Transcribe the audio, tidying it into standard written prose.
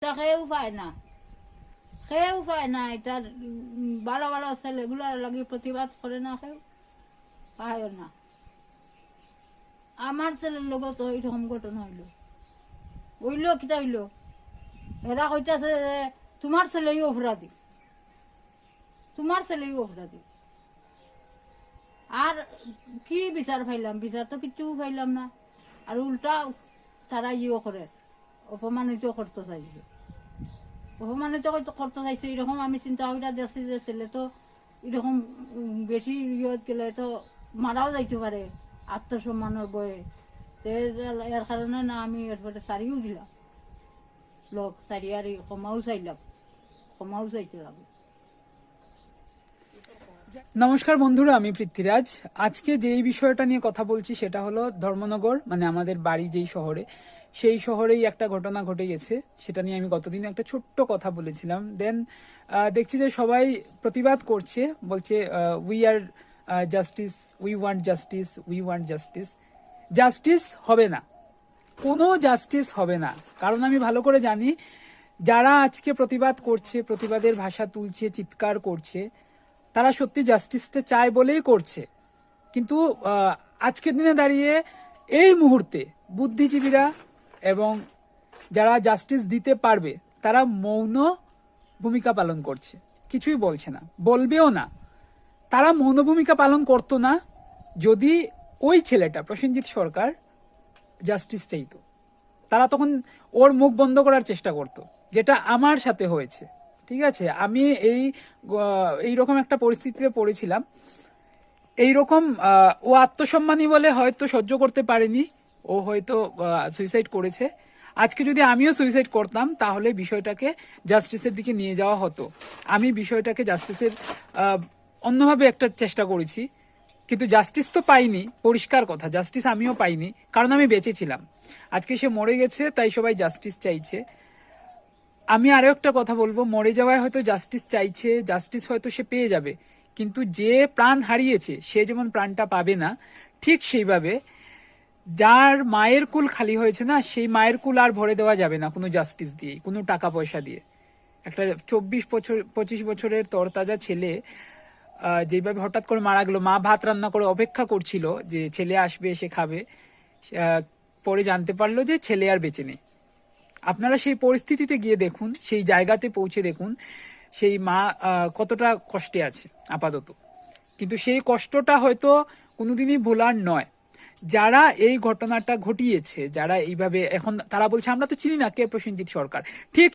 এটা কেউ পায় না, কেউ পায় না। এটার ভালো ভালো ছেলেগুলার লাগি প্রতিবাদ করে না, কেউ পায় না। আমার ছেলের লোক তো এইরকম ঘটনা হইল কিতা হইল, এরা কইতাছে যে তোমার ছেলেই অপরাধী, তোমার ছেলেই অপরাধী। আর কি বিচার পাইলাম? বিচার তো কিছু পাইলাম না। আর উল্টা তারা করে অপমানিত করতে চাইছে, অপমানিত করতে চাইছে। এরকম আমি চিন্তা করে দেখছি যে ছেলে তো এরকম বেশি ইয়ত গেলে তো মারাও যাইতে পারে আত্মসম্মানের বয়ে। তো এর কারণে না আমি এরপরে সারিও দিলাম, লোক সারি আর ক্ষমাও চাইলাম, ক্ষমাও চাইতে লাগবে। নমস্কার বন্ধুরা, আমি পৃথ্বীরাজ। আজকে যেই বিষয়টা নিয়ে কথা বলছি সেটা হলো ধর্মনগর, মানে আমাদের বাড়ি যেই শহরে, সেই শহরেই একটা ঘটনা ঘটে গেছে। সেটা নিয়ে আমি গতদিন একটা ছোট্ট কথা বলেছিলাম। দেন দেখছি যে সবাই প্রতিবাদ করছে, বলছে we are justice, we want justice, we want justice. Justice হবে না, কোনো জাস্টিস হবে না। কারণ আমি ভালো করে জানি যারা আজকে প্রতিবাদ করছে, প্রতিবাদের ভাষা তুলছে, চিৎকার করছে, তারা সত্যি জাস্টিসটা চায় বলেই করছে। কিন্তু আজকের দিনে দাঁড়িয়ে এই মুহূর্তে বুদ্ধিজীবীরা এবং যারা জাস্টিস দিতে পারবে তারা মৌন ভূমিকা পালন করছে, কিছুই বলছে না, বলবেও না। তারা মৌন ভূমিকা পালন করতো না যদি ওই ছেলেটা প্রসেনজিৎ সরকার জাস্টিস চাইতো। তারা তখন ওর মুখ বন্ধ করার চেষ্টা করত, যেটা আমার সাথে হয়েছে। ঠিক আছে, আমি এইরকম একটা পরিস্থিতিতে পড়েছিলাম। এইরকম ও আত্মসম্মানী বলে হয়তো সহ্য করতে পারেনি, ও হয়তো সুইসাইড করেছে। আজকে যদি আমিও সুইসাইড করতাম তাহলে বিষয়টাকে জাস্টিসের দিকে নিয়ে যাওয়া হতো। আমি বিষয়টাকে জাস্টিসের অন্যভাবে একটা চেষ্টা করেছি, কিন্তু জাস্টিস তো পাইনি, পরিষ্কার কথা। জাস্টিস আমিও পাইনি, কারণ আমি বেঁচে ছিলাম। আজকে সে মরে গেছে, তাই সবাই জাস্টিস চাইছে। আমি আরো একটা কথা বলবো, মরে যাওয়ায় হয়তো জাস্টিস চাইছে, জাস্টিস হয়তো সে পেয়ে যাবে, কিন্তু যে প্রাণ হারিয়েছে সে যেমন প্রাণটা পাবে না, ঠিক সেইভাবে যার মায়ের কুল খালি হয়েছে না, সেই মায়ের কুল আর ভরে দেওয়া যাবে না কোনো জাস্টিস দিয়ে, কোনো টাকা পয়সা দিয়ে। একটা 25 বছরের তরতাজা ছেলে যেভাবে হঠাৎ করে মারা গেল, মা ভাত রান্না করে অপেক্ষা করছিল যে ছেলে আসবে, সে খাবে, পরে জানতে পারলো যে ছেলে আর বেঁচে নেই। আপনারা সেই পরিস্থিতিতে গিয়ে দেখুন, সেই জায়গাতে পৌঁছে দেখুন সেই মা কতটা কষ্টে আছে আপাতত। কিন্তু সেই কষ্টটা হয়তো কোনোদিনই ভোলার নয়। যারা এই ঘটনাটা ঘটিয়েছে, যারা এইভাবে, এখন তারা বলছে আমরা তো চিনি না কে প্রসেনজিৎ সরকার। ঠিক